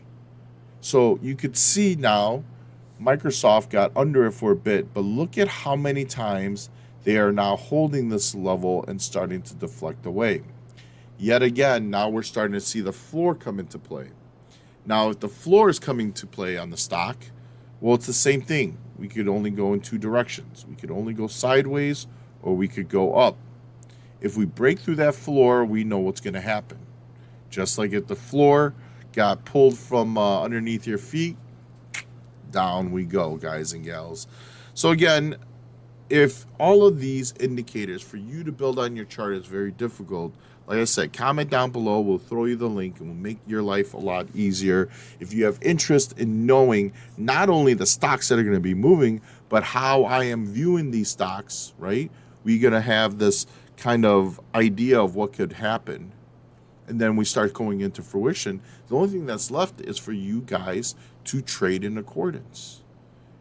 So you could see now Microsoft got under it for a bit, but look at how many times they are now holding this level and starting to deflect away. Yet again, now we're starting to see the floor come into play. Now, if the floor is coming to play on the stock, well, it's the same thing. We could only go in two directions. We could only go sideways or we could go up. If we break through that floor, we know what's going to happen. Just like if the floor got pulled from underneath your feet, down we go, guys and gals. So again, if all of these indicators for you to build on your chart is very difficult, Like I said, comment down below. We'll throw you the link and we'll make your life a lot easier. If you have interest in knowing not only the stocks that are going to be moving, but how I am viewing these stocks, right? We're going to have this kind of idea of what could happen. And then we start going into fruition. The only thing that's left is for you guys to trade in accordance.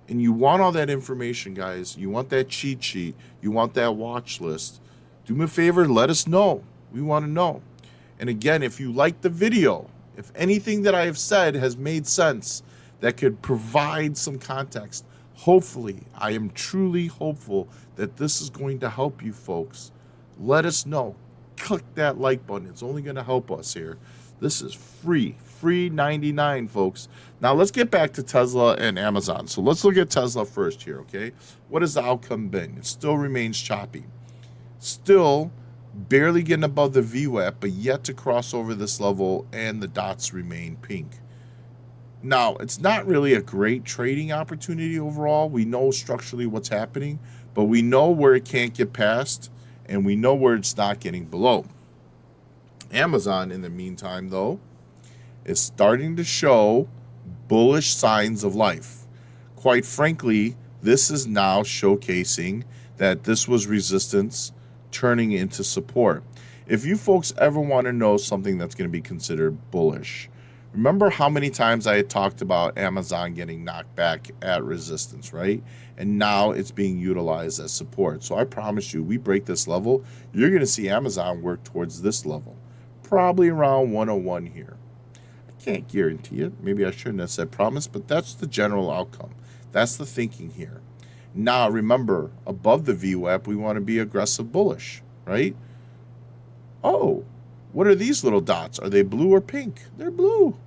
And you want all that information, guys. You want that cheat sheet. You want that watch list. Do me a favor, let us know. We want to know. And again, if you like the video, if anything that I have said has made sense, that could provide some context, hopefully, I am truly hopeful that this is going to help you folks. Let us know. Click that like button. It's only going to help us here. This is free 99, folks. Now let's get back to Tesla and Amazon. So let's look at Tesla first here, okay? What has the outcome been? It still remains choppy. Still barely getting above the VWAP, but yet to cross over this level, and the dots remain pink. Now, it's not really a great trading opportunity overall. We know structurally what's happening, but we know where it can't get past, and we know where it's not getting below. Amazon, in the meantime, though, is starting to show bullish signs of life. Quite frankly, this is now showcasing that this was resistance turning into support. If you folks ever want to know something that's going to be considered bullish, remember how many times I had talked about Amazon getting knocked back at resistance, right? And now it's being utilized as support. So I promise you, we break this level, you're going to see Amazon work towards this level, probably around 101 here. I can't guarantee it. Maybe I shouldn't have said promise, but that's the general outcome. That's the thinking here. Now, remember, above the VWAP, we want to be aggressive bullish, right? Oh, what are these little dots? Are they blue or pink? They're blue.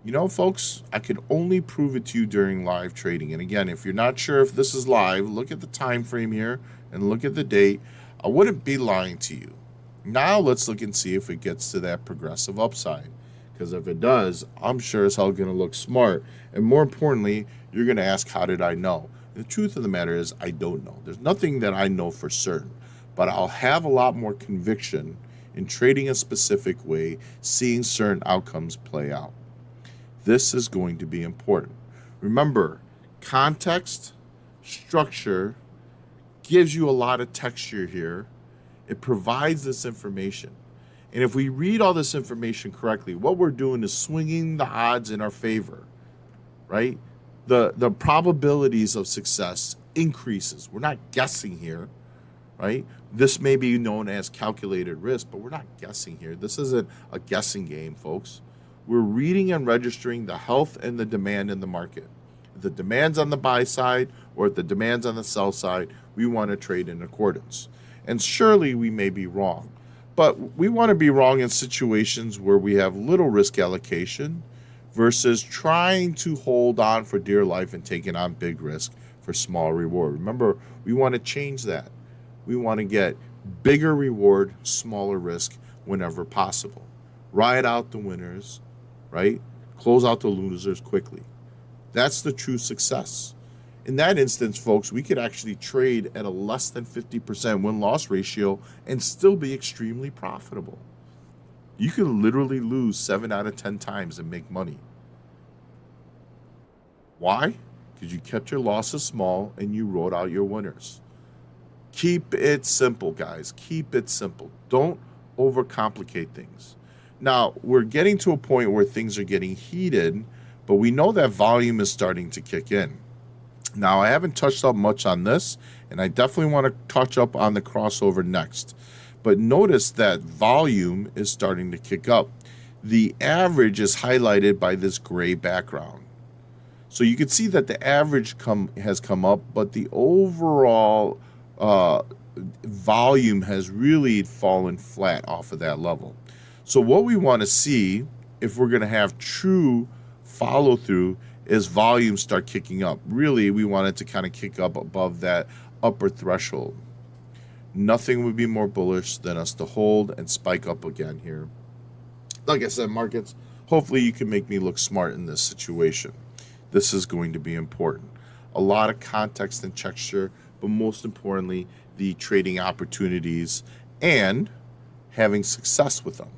You know, folks, I can only prove it to you during live trading. And again, if you're not sure if this is live, look at the time frame here and look at the date. I wouldn't be lying to you. Now let's look and see if it gets to that progressive upside. Because if it does, I'm sure as hell going to look smart. And more importantly, you're going to ask, how did I know? The truth of the matter is, I don't know. There's nothing that I know for certain. But I'll have a lot more conviction in trading a specific way, seeing certain outcomes play out. This is going to be important. Remember, context, structure gives you a lot of texture here. It provides this information. And if we read all this information correctly, what we're doing is swinging the odds in our favor, right? The probabilities of success increases. We're not guessing here, right? This may be known as calculated risk, but we're not guessing here. This isn't a guessing game, folks. We're reading and registering the health and the demand in the market. If the demand's on the buy side or if the demand's on the sell side, we want to trade in accordance. And surely we may be wrong. But we want to be wrong in situations where we have little risk allocation versus trying to hold on for dear life and taking on big risk for small reward. Remember, we want to change that. We want to get bigger reward, smaller risk whenever possible. Ride out the winners, right? Close out the losers quickly. That's the true success. In that instance, folks, we could actually trade at a less than 50% win-loss ratio and still be extremely profitable. You can literally lose 7 out of 10 times and make money. Why? Because you kept your losses small and you wrote out your winners. Keep it simple, guys. Keep it simple. Don't overcomplicate things. Now, we're getting to a point where things are getting heated, but we know that volume is starting to kick in. Now, I haven't touched up much on this, and I definitely want to touch up on the crossover next. But notice that volume is starting to kick up. The average is highlighted by this gray background. So you can see that the average has come up, but the overall volume has really fallen flat off of that level. So what we want to see, if we're going to have true follow-through, is volume start kicking up. Really, we want it to kind of kick up above that upper threshold. Nothing would be more bullish than us to hold and spike up again here. Like I said, markets, hopefully you can make me look smart in this situation. This is going to be important. A lot of context and texture, but most importantly, the trading opportunities and having success with them.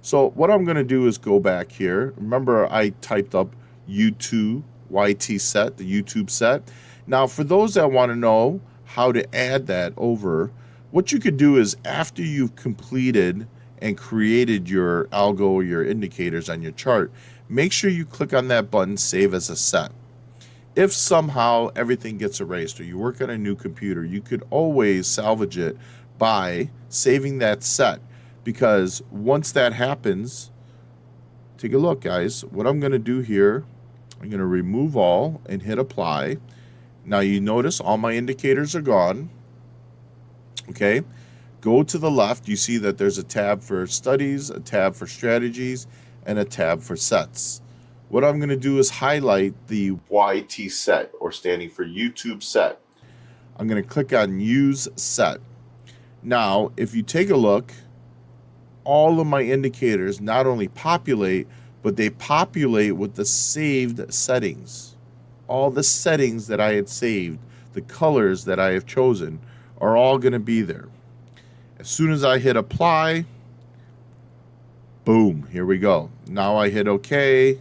So what I'm going to do is go back here. Remember, I typed up U2 YT set, the YouTube set. Now, for those that want to know how to add that over, what you could do is after you've completed and created your algo, your indicators on your chart, make sure you click on that button, Save as a Set. If somehow everything gets erased or you work on a new computer, you could always salvage it by saving that set. Because once that happens, take a look, guys. What I'm going to do here, I'm going to remove all and hit apply. Now you notice all my indicators are gone. Okay, go to the left. You see that there's a tab for studies, a tab for strategies, and a tab for sets. What I'm going to do is highlight the YT set, or standing for YouTube set. I'm going to click on Use Set. Now, if you take a look, all of my indicators not only populate, but they populate with the saved settings. All the settings that I had saved, the colors that I have chosen, are all going to be there. As soon as I hit apply, boom, here we go. Now I hit OK.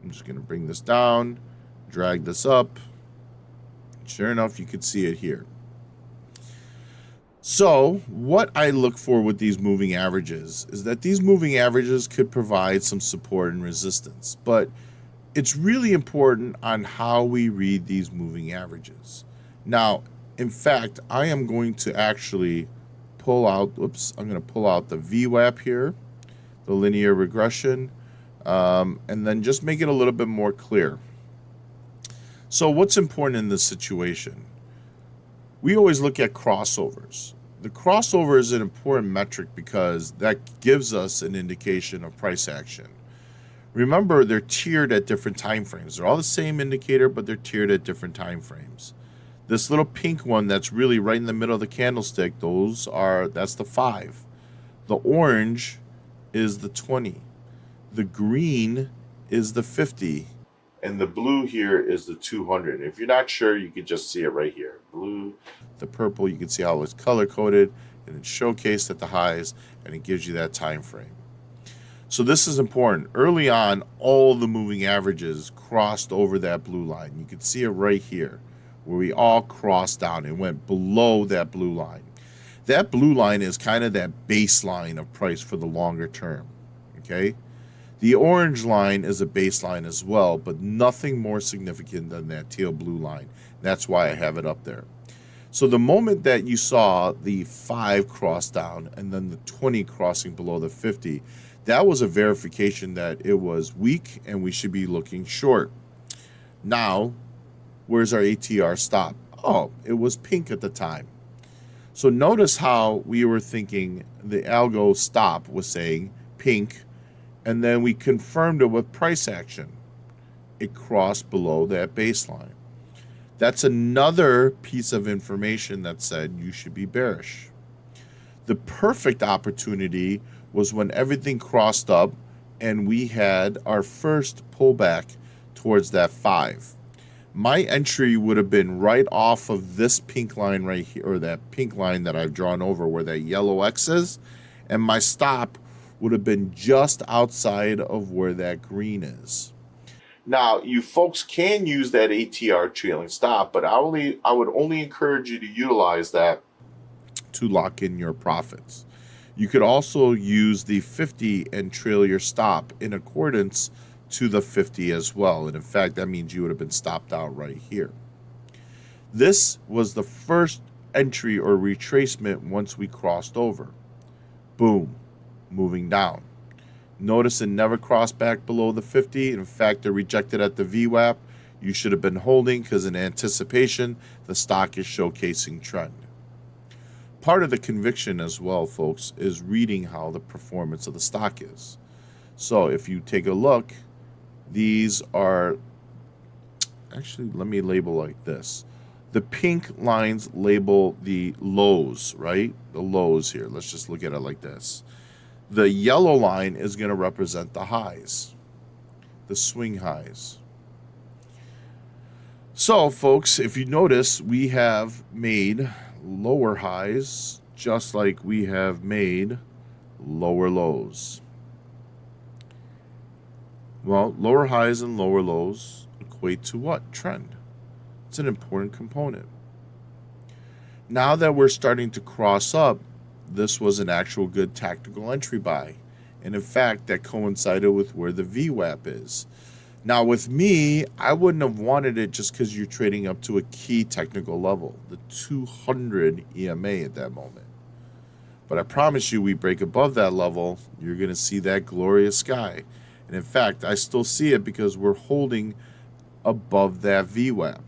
I'm just going to bring this down, drag this up. Sure enough, you can see it here. So what I look for with these moving averages is that these moving averages could provide some support and resistance, but it's really important on how we read these moving averages. Now, in fact, I am going to actually pull out, I'm going to pull out the VWAP here, the linear regression, and then just make it a little bit more clear. So what's important in this situation? We always look at crossovers. The crossover is an important metric because that gives us an indication of price action. Remember, they're tiered at different time frames. They're all the same indicator, but they're tiered at different time frames. This little pink one that's really right in the middle of the candlestick, that's the 5. The orange is the 20. The green is the 50. And the blue here is the 200. If you're not sure, you can just see it right here. Blue, the purple, you can see how it's color-coded, and it's showcased at the highs, and it gives you that time frame. So this is important. Early on, all the moving averages crossed over that blue line. You can see it right here, where we all crossed down and went below that blue line. That blue line is kind of that baseline of price for the longer term, okay? The orange line is a baseline as well, but nothing more significant than that teal blue line. That's why I have it up there. So the moment that you saw the 5 cross down and then the 20 crossing below the 50, that was a verification that it was weak and we should be looking short. Now, where's our ATR stop? Oh, it was pink at the time. So notice how we were thinking the algo stop was saying pink, and then we confirmed it with price action. It crossed below that baseline. That's another piece of information that said you should be bearish. The perfect opportunity was when everything crossed up and we had our first pullback towards that 5. My entry would have been right off of this pink line right here, or that pink line that I've drawn over where that yellow X is, and my stop would have been just outside of where that green is. Now, you folks can use that ATR trailing stop, but I would only encourage you to utilize that to lock in your profits. You could also use the 50 and trail your stop in accordance to the 50 as well. And in fact, that means you would have been stopped out right here. This was the first entry or retracement once we crossed over. Boom. Moving down. Notice it never crossed back below the 50. In fact, it rejected at the VWAP. You should have been holding because in anticipation, the stock is showcasing trend. Part of the conviction as well, folks, is reading how the performance of the stock is. So if you take a look, these are, actually, let me label like this. The pink lines label the lows, right? The lows here. Let's just look at it like this. The yellow line is going to represent the highs, the swing highs. So, folks, if you notice, we have made, lower highs just like we have made lower lows. Well, lower highs and lower lows equate to what? Trend. It's an important component. Now that we're starting to cross up, this was an actual good tactical entry buy. And in fact, that coincided with where the VWAP is. Now with me, I wouldn't have wanted it just because you're trading up to a key technical level, the 200 EMA at that moment. But I promise you, we break above that level, you're going to see that glorious sky. And in fact, I still see it because we're holding above that VWAP.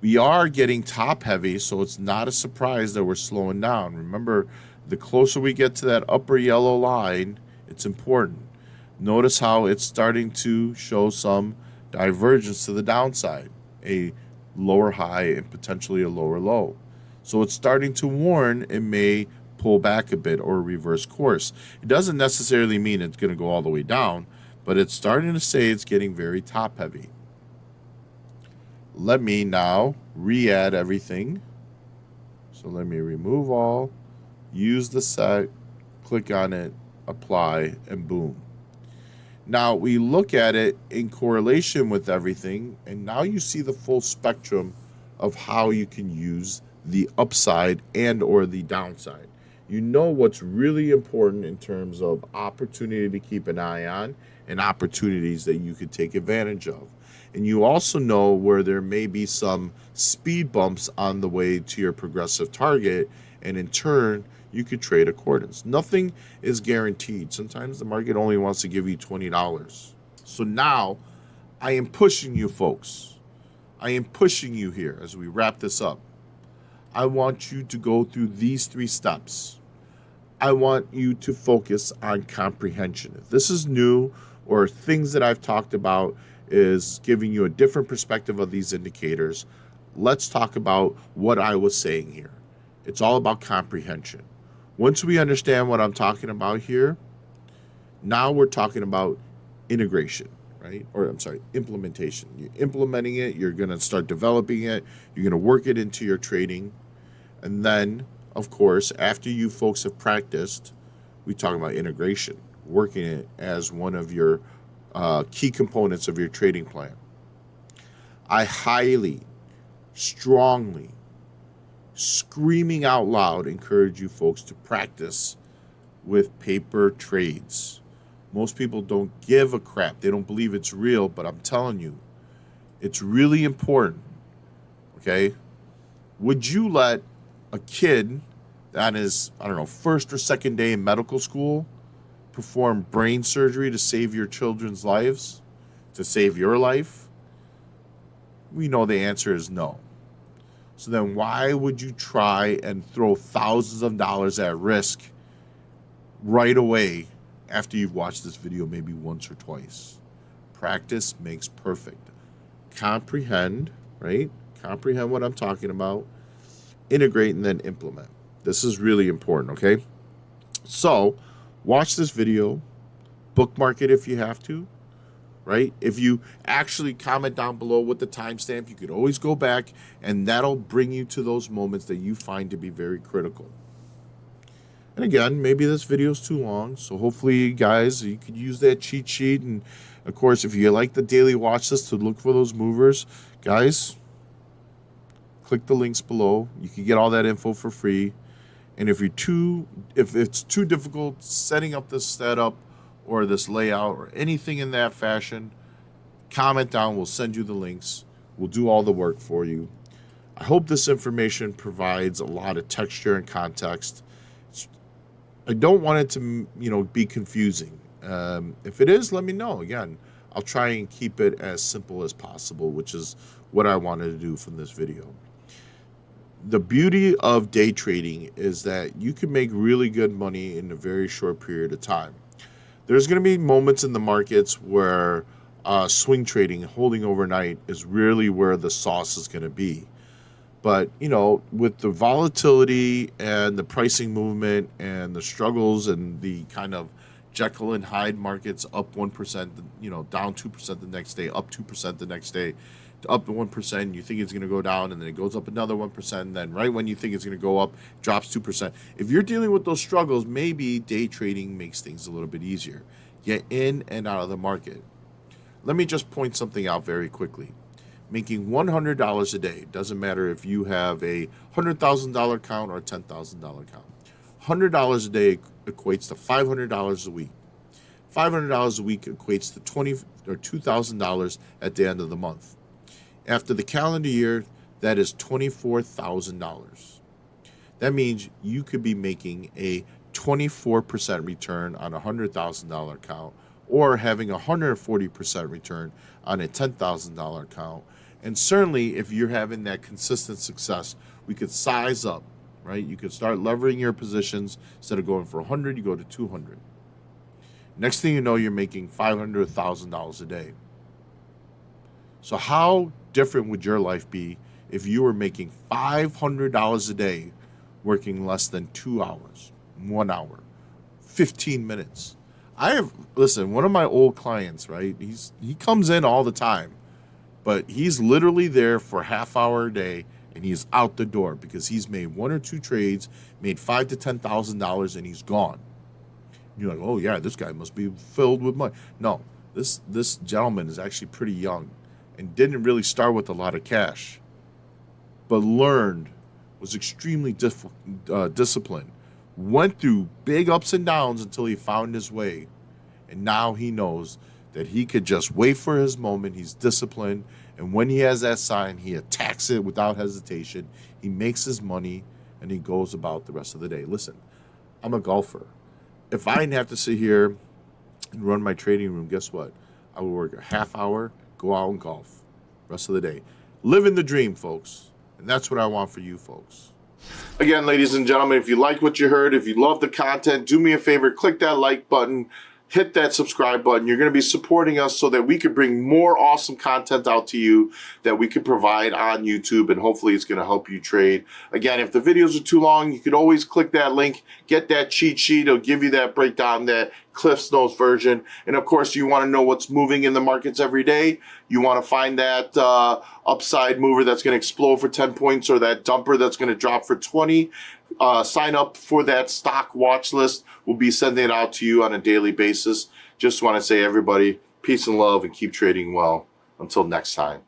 We are getting top heavy, so it's not a surprise that we're slowing down. Remember, the closer we get to that upper yellow line, it's important. Notice how it's starting to show some divergence to the downside, a lower high and potentially a lower low. So it's starting to warn it may pull back a bit or reverse course. It doesn't necessarily mean it's going to go all the way down, but it's starting to say it's getting very top heavy. Let me now re-add everything. So let me remove all, use the set, click on it, apply, and boom. Now we look at it in correlation with everything, and now you see the full spectrum of how you can use the upside and or the downside. You know what's really important in terms of opportunity to keep an eye on and opportunities that you could take advantage of. And you also know where there may be some speed bumps on the way to your progressive target, and in turn, you could trade accordance. Nothing is guaranteed. Sometimes the market only wants to give you $20. So now, I am pushing you folks. I am pushing you here as we wrap this up. I want you to go through these 3 steps. I want you to focus on comprehension. If this is new or things that I've talked about is giving you a different perspective of these indicators, let's talk about what I was saying here. It's all about comprehension. Once we understand what I'm talking about here, now we're talking about integration, right? Or I'm sorry, implementation. You're implementing it, you're going to start developing it, you're going to work it into your trading. And then, of course, after you folks have practiced, we talk about integration, working it as one of your key components of your trading plan. I highly, strongly, screaming out loud encourage you folks to practice with paper trades. Most people don't give a crap. They don't believe it's real, but I'm telling you, it's really important, okay? Would you let a kid that is, I don't know, first or second day in medical school perform brain surgery to save your children's lives, to save your life? We know the answer is no. So then why would you try and throw thousands of dollars at risk right away after you've watched this video maybe once or twice? Practice makes perfect. Comprehend, right? Comprehend what I'm talking about. Integrate and then implement. This is really important, okay? So watch this video, bookmark it if you have to, right? If you actually comment down below with the timestamp, you could always go back and that'll bring you to those moments that you find to be very critical. And again, maybe this video is too long, so hopefully, guys, you could use that cheat sheet. And of course, if you like the daily watch list to look for those movers, guys, click the links below. You can get all that info for free. And if it's too difficult setting up this setup or this layout or anything in that fashion, comment down. We'll send you the links. We'll do all the work for you. I hope this information provides a lot of texture and context. I don't want it to, be confusing. If it is, let me know. Again, I'll try and keep it as simple as possible, which is what I wanted to do from this video. The beauty of day trading is that you can make really good money in a very short period of time. There's going to be moments in the markets where swing trading, holding overnight, is really where the sauce is going to be. But, with the volatility and the pricing movement and the struggles and the kind of Jekyll and Hyde markets, up 1%, down 2% the next day, up 2% the next day, up 1%, you think it's going to go down, and then it goes up another 1%, and then right when you think it's going to go up, it drops 2%. If you're dealing with those struggles, maybe day trading makes things a little bit easier. Get in and out of the market. Let me just point something out very quickly. Making $100 a day, doesn't matter if you have a $100,000 account or a $10,000 account. $100 a day equates to $500 a week. $500 a week equates to $2,000 at the end of the month. After the calendar year, that is $24,000. That means you could be making a 24% return on a $100,000 account, or having a 140% return on a $10,000 account. And certainly, if you're having that consistent success, we could size up, right? You could start levering your positions. Instead of going for 100, you go to 200. Next thing you know, you're making $500 to $1,000 a day. So how different would your life be if you were making $500 a day, working less than 2 hours, 1 hour, 15 minutes? Listen, one of my old clients, right? He comes in all the time, but he's literally there for a half hour a day, and he's out the door because he's made 1 or 2 trades, made $5,000 to $10,000, and he's gone. You're like, oh yeah, this guy must be filled with money. No, this gentleman is actually pretty young and didn't really start with a lot of cash, but learned, was extremely disciplined, went through big ups and downs until he found his way. And now he knows that he could just wait for his moment. He's disciplined. And when he has that sign, he attacks it without hesitation. He makes his money, and he goes about the rest of the day. Listen, I'm a golfer. If I didn't have to sit here and run my trading room, guess what? I would work a half hour, go out and golf rest of the day. Living the dream, folks. And that's what I want for you folks. Again, ladies and gentlemen, if you like what you heard, if you love the content, do me a favor, click that like button, hit that subscribe button. You're going to be supporting us so that we could bring more awesome content out to you that we could provide on YouTube, and hopefully it's going to help you trade. Again, if the videos are too long, you could always click that link, get that cheat sheet. It'll give you that breakdown, that Cliff's Notes version. And of course, you want to know what's moving in the markets every day. You want to find that upside mover that's going to explode for 10 points, or that dumper that's going to drop for 20. Sign up for that stock watch list. We'll be sending it out to you on a daily basis. Just want to say, everybody, peace and love, and keep trading well. Until next time.